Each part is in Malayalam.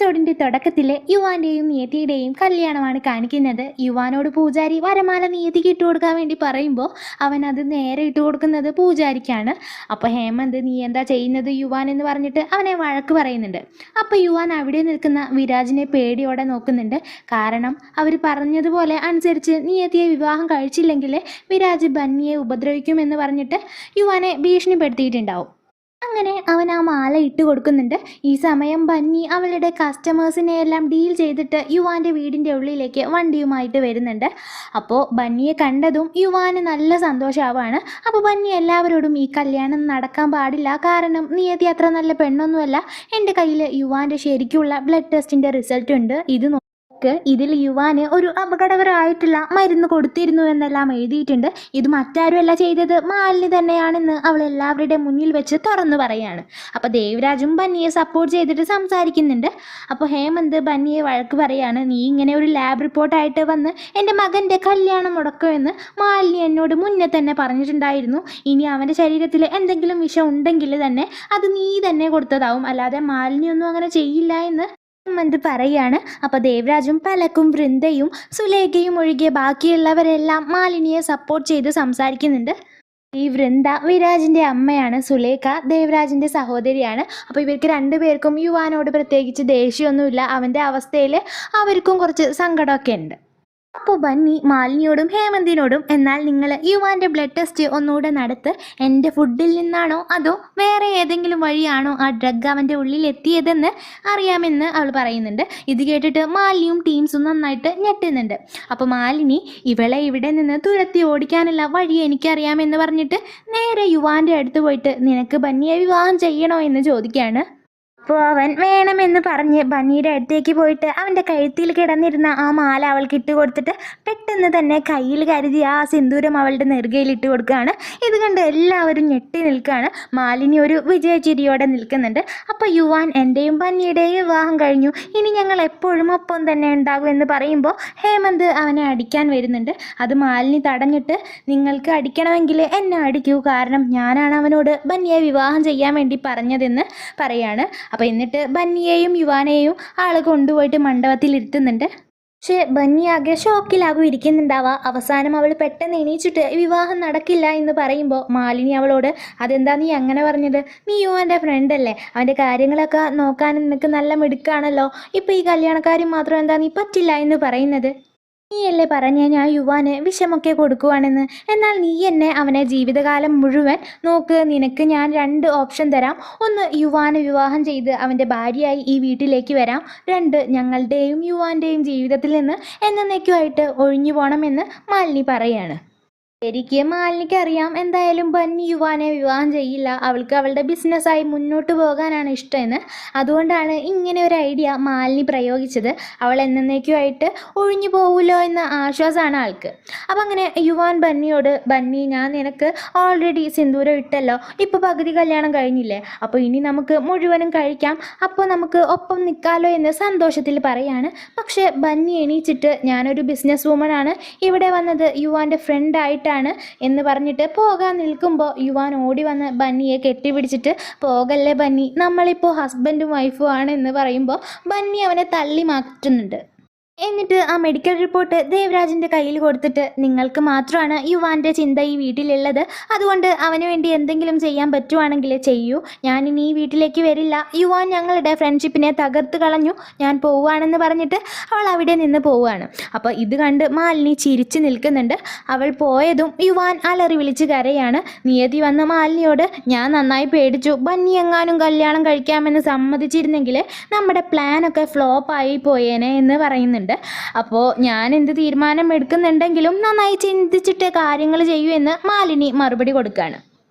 എപ്പിസോഡിന്റെ തുടക്കത്തിൽ യുവാന്റെയും നിയതിയുടെയും കല്യാണമാണ് കാണിക്കുന്നത്. യുവാനോട് പൂജാരി വരമാല നിയതിക്ക് ഇട്ട് കൊടുക്കാൻ വേണ്ടി പറയുമ്പോൾ അവൻ അത് നേരെ ഇട്ട് കൊടുക്കുന്നത് പൂജാരിക്കാണ്. അപ്പോൾ ഹേമന്ത് നീ എന്താ ചെയ്യുന്നത് യുവാൻ എന്ന് പറഞ്ഞിട്ട് അവനെ വഴക്ക് പറയുന്നുണ്ട്. അപ്പോൾ യുവാൻ അവിടെ നിൽക്കുന്ന വിരാജിനെ പേടിയോടെ നോക്കുന്നുണ്ട്. കാരണം അവർ പറഞ്ഞതുപോലെ അനുസരിച്ച് നിയതിയെ വിവാഹം കഴിച്ചില്ലെങ്കിൽ വിരാജ് ബന്നിയെ ഉപദ്രവിക്കുമെന്ന് പറഞ്ഞിട്ട് യുവാനെ ഭീഷണിപ്പെടുത്തിയിട്ടുണ്ടാവും. അങ്ങനെ അവൻ ആ മാല ഇട്ട് കൊടുക്കുന്നുണ്ട്. ഈ സമയം ബന്നി അവളുടെ കസ്റ്റമേഴ്സിനെ എല്ലാം ഡീൽ ചെയ്തിട്ട് യുവാൻ്റെ വീടിൻ്റെ ഉള്ളിലേക്ക് വണ്ടിയുമായിട്ട് വരുന്നുണ്ട്. അപ്പോൾ ബന്നിയെ കണ്ടതും യുവാന് നല്ല സന്തോഷമാവാണ്. അപ്പോൾ ബന്നി എല്ലാവരോടും ഈ കല്യാണം നടക്കാൻ പാടില്ല, കാരണം നിയതി അത്ര നല്ല പെണ്ണൊന്നുമല്ല, എൻ്റെ കയ്യിൽ യുവാൻ്റെ ശരിക്കുള്ള ബ്ലഡ് ടെസ്റ്റിൻ്റെ റിസൾട്ട് ഉണ്ട്, ഇതിൽ യുവാന് ഒരു അപകടകരമായിട്ടുള്ള മരുന്ന് കൊടുത്തിരുന്നു എന്നെല്ലാം എഴുതിയിട്ടുണ്ട്. ഇത് മറ്റാരുമല്ല ചെയ്തത്, മാലിനി തന്നെയാണെന്ന് അവൾ എല്ലാവരുടെ മുന്നിൽ വെച്ച് തുറന്നു പറയാണ്. അപ്പോൾ ദേവരാജും ബന്നിയെ സപ്പോർട്ട് ചെയ്തിട്ട് സംസാരിക്കുന്നുണ്ട്. അപ്പോൾ ഹേമന്ത് ബന്നിയെ വഴക്ക് പറയാണ്, നീ ഇങ്ങനെ ഒരു ലാബ് റിപ്പോർട്ടായിട്ട് വന്ന് എൻ്റെ മകൻ്റെ കല്യാണം മുടക്കുമെന്ന് മാലിനി എന്നോട് മുന്നേ തന്നെ പറഞ്ഞിട്ടുണ്ടായിരുന്നു. ഇനി അവൻ്റെ ശരീരത്തിൽ എന്തെങ്കിലും വിഷം ഉണ്ടെങ്കിൽ തന്നെ അത് നീ തന്നെ കൊടുത്തതാവും, അല്ലാതെ മാലിനിയൊന്നും അങ്ങനെ ചെയ്യില്ല എന്ന് ഹേമന്ത് പറയാണ്. അപ്പോൾ ദേവരാജും പലക്കും വൃന്ദയും സുലേഖയും ഒഴികെ ബാക്കിയുള്ളവരെല്ലാം മാലിനിയെ സപ്പോർട്ട് ചെയ്ത് സംസാരിക്കുന്നുണ്ട്. ഈ വൃന്ദ വിരാജിൻ്റെ അമ്മയാണ്, സുലേഖ ദേവരാജിൻ്റെ സഹോദരിയാണ്. അപ്പോൾ ഇവർക്ക് രണ്ടുപേർക്കും യുവാനോട് പ്രത്യേകിച്ച് ദേഷ്യമൊന്നുമില്ല. അവൻ്റെ അവസ്ഥയിൽ അവർക്കും കുറച്ച് സങ്കടമൊക്കെ ഉണ്ട്. അപ്പോൾ ബന്നി മാലിനിയോടും ഹേമന്തിനോടും, എന്നാൽ നിങ്ങൾ യുവാൻ്റെ ബ്ലഡ് ടെസ്റ്റ് ഒന്നുകൂടെ നടത്ത്, എൻ്റെ ഫുഡിൽ നിന്നാണോ അതോ വേറെ ഏതെങ്കിലും വഴിയാണോ ആ ഡ്രഗ് അവൻ്റെ ഉള്ളിൽ എത്തിയതെന്ന് അറിയാമെന്ന് അവൾ പറയുന്നുണ്ട്. ഇത് കേട്ടിട്ട് മാലിനിയും ടീംസും നന്നായിട്ട് ഞെട്ടുന്നുണ്ട്. അപ്പോൾ മാലിനി ഇവളെ ഇവിടെ നിന്ന് തുരത്തി ഓടിക്കാനുള്ള വഴി എനിക്കറിയാമെന്ന് പറഞ്ഞിട്ട് നേരെ യുവാൻ്റെ അടുത്ത് പോയിട്ട് നിനക്ക് ബന്നിയെ വിവാഹം ചെയ്യണോ എന്ന് ചോദിക്കുകയാണ്. അപ്പോൾ അവൻ വേണമെന്ന് പറഞ്ഞ് ബന്നിയുടെ അടുത്തേക്ക് പോയിട്ട് അവൻ്റെ കഴുത്തിൽ കിടന്നിരുന്ന ആ മാല അവൾക്ക് ഇട്ട് കൊടുത്തിട്ട് പെട്ടെന്ന് തന്നെ കയ്യിൽ കരുതി ആ സിന്ദൂരം അവളുടെ നെറുകയിൽ ഇട്ട് കൊടുക്കുകയാണ്. ഇത് കണ്ട് എല്ലാവരും ഞെട്ടി നിൽക്കുകയാണ്. മാലിനി ഒരു വിജയചിരിയോടെ നിൽക്കുന്നുണ്ട്. അപ്പോൾ യുവാൻ എൻ്റെയും ബന്നിയുടെയും വിവാഹം കഴിഞ്ഞു, ഇനി ഞങ്ങൾ എപ്പോഴും ഒപ്പം തന്നെ ഉണ്ടാകും എന്ന് പറയുമ്പോൾ ഹേമന്ത് അവനെ അടിക്കാൻ വരുന്നുണ്ട്. അത് മാലിനി തടഞ്ഞിട്ട്, നിങ്ങൾക്ക് അടിക്കണമെങ്കിൽ എന്നെ അടിക്കൂ, കാരണം ഞാനാണ് അവനോട് ബന്നിയെ വിവാഹം ചെയ്യാൻ വേണ്ടി പറഞ്ഞതെന്ന് പറയാണ്. അപ്പോൾ എന്നിട്ട് ബന്നിയെയും യുവാനെയും ആൾ കൊണ്ടുപോയിട്ട് മണ്ഡപത്തിൽ ഇരുത്തുന്നുണ്ട്. പക്ഷേ ബന്നി ആകെ ഷോക്കിലാകും ഇരിക്കുന്നുണ്ടാവുക. അവസാനം അവൾ പെട്ടെന്ന് എണീച്ചിട്ട് വിവാഹം നടക്കില്ല എന്ന് പറയുമ്പോൾ മാലിനി അവളോട്, അതെന്താ നീ അങ്ങനെ പറഞ്ഞത്, നീ യുവാൻ്റെ ഫ്രണ്ട് അല്ലേ, അവൻ്റെ കാര്യങ്ങളൊക്കെ നോക്കാൻ നിനക്ക് നല്ല മിടുക്കാണല്ലോ, ഇപ്പോൾ ഈ കല്യാണക്കാരും മാത്രം എന്താ നീ പറ്റില്ല എന്ന് പറയുന്നത്, നീയല്ലേ പറഞ്ഞ ഞാൻ യുവാന് വിഷമൊക്കെ കൊടുക്കുവാണെന്ന്, എന്നാൽ നീ എന്നെ അവനെ ജീവിതകാലം മുഴുവൻ നോക്ക്, നിനക്ക് ഞാൻ 2 ഓപ്ഷൻ തരാം, ഒന്ന് യുവാന് വിവാഹം ചെയ്ത് അവൻ്റെ ഭാര്യയായി ഈ വീട്ടിലേക്ക് വരാം, 2 ഞങ്ങളുടെയും യുവാൻ്റെയും ജീവിതത്തിൽ നിന്ന് എന്നേക്കുമായിട്ട് ഒഴിഞ്ഞു പോകണമെന്ന് മാലിനി പറയാണ്. ശരിക്ക് മാലിനിക്ക് അറിയാം എന്തായാലും ബന്നി യുവാനെ വിവാഹം ചെയ്യില്ല, അവൾക്ക് അവളുടെ ബിസിനസ്സായി മുന്നോട്ട് പോകാനാണ് ഇഷ്ടമെന്ന്. അതുകൊണ്ടാണ് ഇങ്ങനെ ഒരു ഐഡിയ മാലിനി പ്രയോഗിച്ചത്. അവൾ എന്നേക്കുമായിട്ട് ഒഴിഞ്ഞു പോകുമല്ലോ എന്ന ആശ്വാസമാണ് ആൾക്ക്. അപ്പം അങ്ങനെ യുവാൻ ബന്നിയോട്, ബന്നി ഞാൻ നിനക്ക് ഓൾറെഡി സിന്ദൂരം ഇട്ടല്ലോ, ഇപ്പോൾ പകുതി കല്യാണം കഴിഞ്ഞില്ലേ, അപ്പോൾ ഇനി നമുക്ക് മുഴുവനും കഴിക്കാം, അപ്പോൾ നമുക്ക് ഒപ്പം നിൽക്കാമല്ലോ എന്ന് സന്തോഷത്തിൽ പറയാണ്. പക്ഷേ ബന്നി എണീച്ചിട്ട്, ഞാനൊരു ബിസിനസ് വുമണാണ്, ഇവിടെ വന്നത് യുവാൻ്റെ ഫ്രണ്ടായിട്ട് എന്ന് പറഞ്ഞിട്ട് പോകാൻ നിൽക്കുമ്പോൾ യുവാൻ ഓടി വന്ന് ബന്നിയെ കെട്ടിപ്പിടിച്ചിട്ട്, പോകല്ലേ ബന്നി, നമ്മളിപ്പോൾ ഹസ്ബൻഡും വൈഫും ആണ് എന്ന് പറയുമ്പോൾ ബന്നി അവനെ തള്ളി മാറ്റുന്നുണ്ട്. എന്നിട്ട് ആ മെഡിക്കൽ റിപ്പോർട്ട് ദേവരാജിൻ്റെ കയ്യിൽ കൊടുത്തിട്ട്, നിങ്ങൾക്ക് മാത്രമാണ് യുവാൻ്റെ ചിന്ത ഈ വീട്ടിലുള്ളത്, അതുകൊണ്ട് അവന് വേണ്ടി എന്തെങ്കിലും ചെയ്യാൻ പറ്റുവാണെങ്കിൽ ചെയ്യൂ, ഞാനിനി ഈ വീട്ടിലേക്ക് വരില്ല, യുവാൻ ഞങ്ങളുടെ ഫ്രണ്ട്ഷിപ്പിനെ തകർത്ത് കളഞ്ഞു, ഞാൻ പോവുകയാണെന്ന് പറഞ്ഞിട്ട് അവൾ അവിടെ നിന്ന് പോവുകയാണ്. അപ്പോൾ ഇത് കണ്ട് മാലിനി ചിരിച്ച് നിൽക്കുന്നുണ്ട്. അവൾ പോയതും യുവാൻ അലറി വിളിച്ച് കരയാണ്. നിയതി വന്ന മാലിനിയോട്, ഞാൻ നന്നായി പേടിച്ചു, ബന്നി എങ്ങാനും കല്യാണം കഴിക്കാമെന്ന് സമ്മതിച്ചിരുന്നെങ്കിൽ നമ്മുടെ പ്ലാനൊക്കെ ഫ്ലോപ്പായി പോയേനെ എന്ന് പറയുന്നുണ്ട്. അപ്പോൾ ഞാൻ എന്ത് തീരുമാനം എടുക്കുന്നുണ്ടെങ്കിലും നന്നായി ചിന്തിച്ചിട്ട് കാര്യങ്ങൾ ചെയ്യൂ എന്ന് മാലിനി മറുപടി കൊടുക്കുകയാണ്.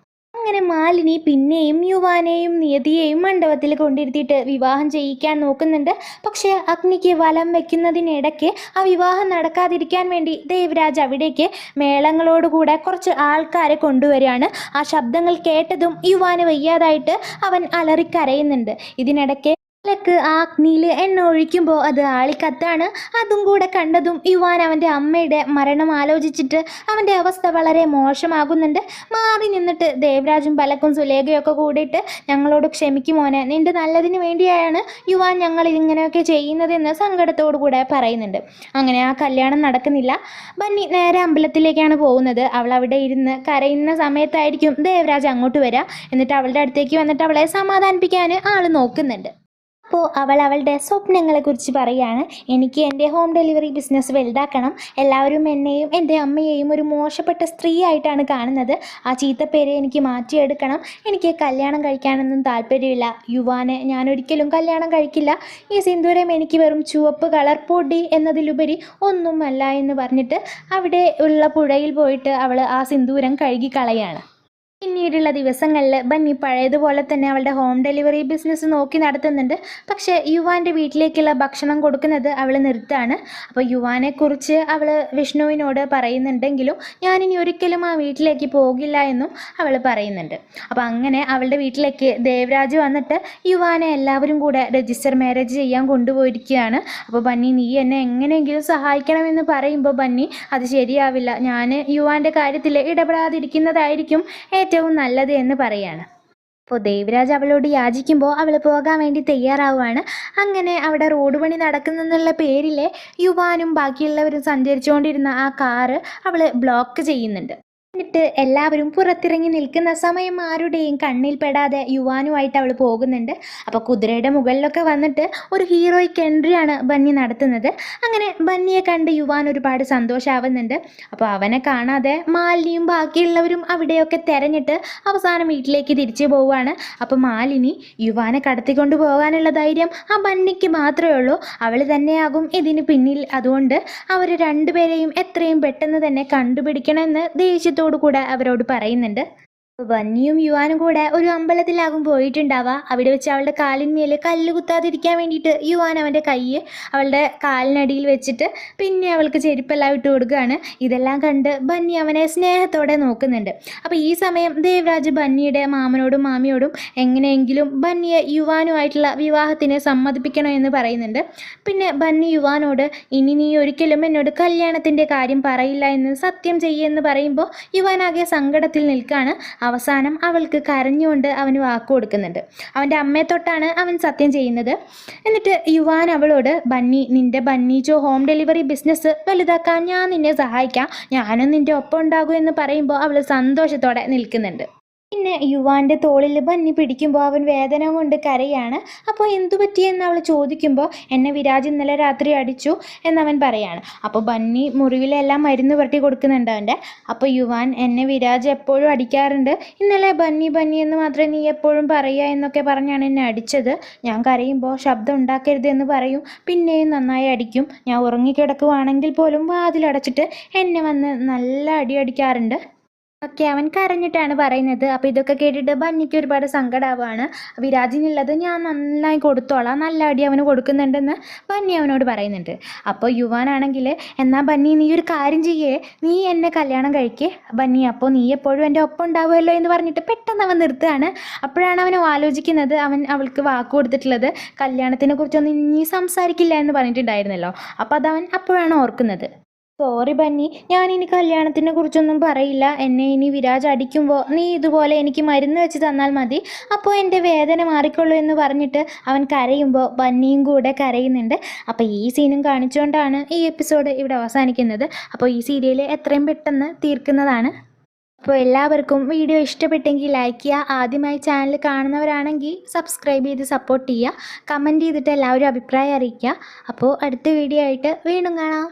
അങ്ങനെ മാലിനി പിന്നെയും യുവാനെയും നിയതിയെയും മണ്ഡപത്തിൽ കൊണ്ടിരുത്തിയിട്ട് വിവാഹം ചെയ്യിക്കാൻ നോക്കുന്നുണ്ട്. പക്ഷേ അഗ്നിക്ക് വലം വെക്കുന്നതിനിടയ്ക്ക് ആ വിവാഹം നടക്കാതിരിക്കാൻ വേണ്ടി ദേവരാജ് അവിടേക്ക് മേളങ്ങളോടുകൂടെ കുറച്ച് ആൾക്കാരെ കൊണ്ടുവരികയാണ്. ആ ശബ്ദങ്ങൾ കേട്ടതും യുവാന് വയ്യാതായിട്ട് അവൻ അലറിക്കരയുന്നുണ്ട്. ഇതിനിടയ്ക്ക് ക്ക് ആ അഗ്നിയിൽ എണ്ണ ഒഴിക്കുമ്പോൾ അത് ആളിക്കത്താണ്. അതും കൂടെ കണ്ടതും യുവാൻ അവൻ്റെ അമ്മയുടെ മരണം ആലോചിച്ചിട്ട് അവൻ്റെ അവസ്ഥ വളരെ മോശമാകുന്നുണ്ട്. മാറി നിന്നിട്ട് ദേവരാജും പലക്കും സുലേഖയൊക്കെ കൂടിയിട്ട് ഞങ്ങളോട് ക്ഷമിക്കും മോനെ, നിന്റെ നല്ലതിന് വേണ്ടിയാണ് യുവാൻ ഞങ്ങൾ ഇങ്ങനെയൊക്കെ ചെയ്യുന്നതെന്ന് സങ്കടത്തോടു കൂടെ പറയുന്നുണ്ട്. അങ്ങനെ ആ കല്യാണം നടക്കുന്നില്ല. ബന്നി നേരെ അമ്പലത്തിലേക്കാണ് പോകുന്നത്. അവൾ അവിടെ ഇരുന്ന് കരയുന്ന സമയത്തായിരിക്കും ദേവരാജ് അങ്ങോട്ട് വരിക. എന്നിട്ട് അവളുടെ അടുത്തേക്ക് വന്നിട്ട് അവളെ സമാധാനിപ്പിക്കാൻ ആൾ നോക്കുന്നുണ്ട്. അപ്പോൾ അവൾ അവളുടെ സ്വപ്നങ്ങളെക്കുറിച്ച് പറയുകയാണ്. എനിക്ക് എൻ്റെ ഹോം ഡെലിവറി ബിസിനസ് വലുതാക്കണം. എല്ലാവരും എന്നെയും എൻ്റെ അമ്മയെയും ഒരു മോശപ്പെട്ട സ്ത്രീ ആയിട്ടാണ് കാണുന്നത്. ആ ചീത്തപ്പേര് എനിക്ക് മാറ്റിയെടുക്കണം. എനിക്ക് കല്യാണം കഴിക്കാനൊന്നും താല്പര്യമില്ല. യുവാനെ ഞാനൊരിക്കലും കല്യാണം കഴിക്കില്ല. ഈ സിന്ദൂരം എനിക്ക് വെറും ചുവപ്പ് കളർ പൊടി എന്നതിലുപരി ഒന്നുമല്ല എന്ന് പറഞ്ഞിട്ട് അവിടെ ഉള്ള പുഴയിൽ പോയിട്ട് അവൾ ആ സിന്ദൂരം കഴുകി കളയാണ്. പിന്നീടുള്ള ദിവസങ്ങളിൽ ബന്നി പഴയതുപോലെ തന്നെ അവളുടെ ഹോം ഡെലിവറി ബിസിനസ് നോക്കി നടത്തുന്നുണ്ട്. പക്ഷേ യുവാൻ്റെ വീട്ടിലേക്കുള്ള ഭക്ഷണം കൊടുക്കുന്നത് അവൾ നിർത്താണ്. അപ്പോൾ യുവാനെക്കുറിച്ച് അവൾ വിഷ്ണുവിനോട് പറയുന്നുണ്ടെങ്കിലും ഞാനിനി ഒരിക്കലും ആ വീട്ടിലേക്ക് പോകില്ല എന്നും അവൾ പറയുന്നുണ്ട്. അപ്പോൾ അങ്ങനെ അവളുടെ വീട്ടിലേക്ക് ദേവരാജ് വന്നിട്ട് യുവാനെ എല്ലാവരും കൂടെ രജിസ്റ്റർ മാരേജ് ചെയ്യാൻ കൊണ്ടുപോയിരിക്കുകയാണ്. അപ്പോൾ ബന്നി നീ എന്നെ എങ്ങനെയെങ്കിലും സഹായിക്കണമെന്ന് പറയുമ്പോൾ ബന്നി അത് ശരിയാവില്ല, ഞാൻ യുവാൻ്റെ കാര്യത്തിൽ ഇടപെടാതിരിക്കുന്നതായിരിക്കും ഏറ്റവും നല്ലത് എന്ന് പറയാണ്. അപ്പോൾ ദേവരാജ് അവളോട് യാചിക്കുമ്പോൾ അവൾ പോകാൻ വേണ്ടി തയ്യാറാവുകയാണ്. അങ്ങനെ അവിടെ റോഡ് പണി നടക്കുന്നെന്നുള്ള പേരിൽ യുവാനും ബാക്കിയുള്ളവരും സഞ്ചരിച്ചുകൊണ്ടിരുന്ന ആ കാറ് അവൾ ബ്ലോക്ക് ചെയ്യുന്നുണ്ട്. എന്നിട്ട് എല്ലാവരും പുറത്തിറങ്ങി നിൽക്കുന്ന സമയം ആരുടെയും കണ്ണിൽ പെടാതെ യുവാനുമായിട്ട് അവൾ പോകുന്നുണ്ട്. അപ്പോൾ കുതിരയുടെ മുകളിലൊക്കെ വന്നിട്ട് ഒരു ഹീറോയിക് എൻട്രിയാണ് ബന്നി നടത്തുന്നത്. അങ്ങനെ ബന്നിയെ കണ്ട് യുവാൻ ഒരുപാട് സന്തോഷമാവുന്നുണ്ട്. അപ്പോൾ അവനെ കാണാതെ മാലിനിയും ബാക്കിയുള്ളവരും അവിടെയൊക്കെ തെരഞ്ഞിട്ട് അവസാനം വീട്ടിലേക്ക് തിരിച്ചു പോവുകയാണ്. അപ്പോൾ മാലിനി യുവാനെ കടത്തിക്കൊണ്ട് പോകാനുള്ള ധൈര്യം ആ ബന്നിക്ക് മാത്രമേ ഉള്ളൂ. അവൾ തന്നെയാകും ഇതിന് പിന്നിൽ. അതുകൊണ്ട് അവർ രണ്ടുപേരെയും എത്രയും പെട്ടെന്ന് തന്നെ കണ്ടുപിടിക്കണമെന്ന് ദേഷ്യത്തോടു കൂടെ അവരോട് പറയുന്നുണ്ട്. ബന്നിയും യുവാനും കൂടെ ഒരു അമ്പലത്തിലാകും പോയിട്ടുണ്ടാവുക. അവിടെ വെച്ച് അവളുടെ കാലിന്മേൽ കല്ല് കുത്താതിരിക്കാൻ വേണ്ടിയിട്ട് യുവാൻ അവൻ്റെ കൈ അവളുടെ കാലിനടിയിൽ വെച്ചിട്ട് പിന്നെ അവൾക്ക് ചെരുപ്പെല്ലാം ഇട്ട് കൊടുക്കുകയാണ്. ഇതെല്ലാം കണ്ട് ബന്നി അവനെ സ്നേഹത്തോടെ നോക്കുന്നുണ്ട്. അപ്പോൾ ഈ സമയം ദേവരാജ് ബന്നിയുടെ മാമനോടും മാമിയോടും എങ്ങനെയെങ്കിലും ബന്നിയെ യുവാനുമായിട്ടുള്ള വിവാഹത്തിന് സമ്മതിപ്പിക്കണമെന്ന് പറയുന്നുണ്ട്. പിന്നെ ബന്നി യുവാനോട് ഇനി നീ ഒരിക്കലും എന്നോട് കല്യാണത്തിൻ്റെ കാര്യം പറയില്ല എന്ന് സത്യം ചെയ്യുമെന്ന് പറയുമ്പോൾ യുവാനാകെ സങ്കടത്തിൽ നിൽക്കുകയാണ്. അവസാനം അവൾക്ക് കരഞ്ഞുകൊണ്ട് അവന് വാക്ക് കൊടുക്കുന്നുണ്ട്. അവൻ്റെ അമ്മയെ തൊട്ടാണ് അവൻ സത്യം ചെയ്യുന്നത്. എന്നിട്ട് യുവാൻ അവളോട് ബന്നി, നിൻ്റെ ബന്നീച്ചോ ഹോം ഡെലിവറി ബിസിനസ് വലുതാക്കാൻ ഞാൻ നിന്നെ സഹായിക്കാം, ഞാനും നിൻ്റെ ഒപ്പം ഉണ്ടാകും എന്ന് പറയുമ്പോൾ അവൾ സന്തോഷത്തോടെ നിൽക്കുന്നുണ്ട്. പിന്നെ യുവാൻ്റെ തോളിൽ ബന്നി പിടിക്കുമ്പോൾ അവൻ വേദന കൊണ്ട് കരയാണ്. അപ്പോൾ എന്തു പറ്റിയെന്ന് അവൾ ചോദിക്കുമ്പോൾ എന്നെ വിരാജ് ഇന്നലെ രാത്രി അടിച്ചു എന്നവൻ പറയാണ്. അപ്പോൾ ബന്നി മുറിവിലെല്ലാം മരുന്ന് പുരട്ടി കൊടുക്കുന്നുണ്ട് അവൻ്റെ. അപ്പോൾ യുവാൻ എന്നെ വിരാജ് എപ്പോഴും അടിക്കാറുണ്ട്, ഇന്നലെ ബന്നി ബന്നി എന്ന് മാത്രമേ നീ എപ്പോഴും പറയുക എന്നൊക്കെ പറഞ്ഞാണ് എന്നെ അടിച്ചത്. ഞാൻ കരയുമ്പോൾ ശബ്ദം ഉണ്ടാക്കരുത് എന്ന് പറയും, പിന്നെയും നന്നായി അടിക്കും. ഞാൻ ഉറങ്ങിക്കിടക്കുവാണെങ്കിൽ പോലും വാതിലടച്ചിട്ട് എന്നെ വന്ന് നല്ല അടി അടിക്കാറുണ്ട് ഒക്കെ അവൻ കരഞ്ഞിട്ടാണ് പറയുന്നത്. അപ്പോൾ ഇതൊക്കെ കേട്ടിട്ട് ബന്നിക്ക് ഒരുപാട് സങ്കടമാവുകയാണ്. വിരാജിനുള്ളത് ഞാൻ നന്നായി കൊടുത്തോളാം, നല്ല അടി അവന് കൊടുക്കുന്നുണ്ടെന്ന് ബന്നി അവനോട് പറയുന്നുണ്ട്. അപ്പോൾ യുവാനാണെങ്കിൽ എന്നാൽ ബന്നി നീ ഒരു കാര്യം ചെയ്യേ, നീ എന്നെ കല്യാണം കഴിക്കേ ബന്നി, അപ്പോൾ നീ എപ്പോഴും എൻ്റെ ഒപ്പം ഉണ്ടാവുമല്ലോ എന്ന് പറഞ്ഞിട്ട് പെട്ടെന്ന് അവൻ നിർത്തുകയാണ്. അപ്പോഴാണ് അവൻ ആലോചിക്കുന്നത് അവൻ അവൾക്ക് വാക്ക് കൊടുത്തിട്ടുള്ളത് കല്യാണത്തിനെ കുറിച്ചൊന്നും ഇനി സംസാരിക്കില്ല എന്ന് പറഞ്ഞിട്ടുണ്ടായിരുന്നല്ലോ. അപ്പോൾ അതവൻ അപ്പോഴാണ് ഓർക്കുന്നത്. സോറി ബന്നി, ഞാനിനി കല്യാണത്തിനെ കുറിച്ചൊന്നും പറയില്ല. എന്നെ ഇനി വിരാജ് അടിക്കുമ്പോൾ നീ ഇതുപോലെ എനിക്ക് മരുന്ന് വെച്ച് തന്നാൽ മതി, അപ്പോൾ എൻ്റെ വേദന മാറിക്കൊള്ളൂ എന്ന് പറഞ്ഞിട്ട് അവൻ കരയുമ്പോൾ ബന്നിയും കൂടെ കരയുന്നുണ്ട്. അപ്പോൾ ഈ സീനും കാണിച്ചുകൊണ്ടാണ് ഈ എപ്പിസോഡ് ഇവിടെ അവസാനിക്കുന്നത്. അപ്പോൾ ഈ സീരിയൽ എത്രയും പെട്ടെന്ന് തീർക്കുന്നതാണ്. അപ്പോൾ എല്ലാവർക്കും വീഡിയോ ഇഷ്ടപ്പെട്ടെങ്കിൽ ലൈക്ക് ചെയ്യുക. ആദ്യമായി ചാനൽ കാണുന്നവരാണെങ്കിൽ സബ്സ്ക്രൈബ് ചെയ്ത് സപ്പോർട്ട് ചെയ്യുക. കമൻറ്റ് ചെയ്തിട്ട് എല്ലാവരും അഭിപ്രായം അറിയിക്കുക. അപ്പോൾ അടുത്ത വീഡിയോ ആയിട്ട് വീണ്ടും കാണാം.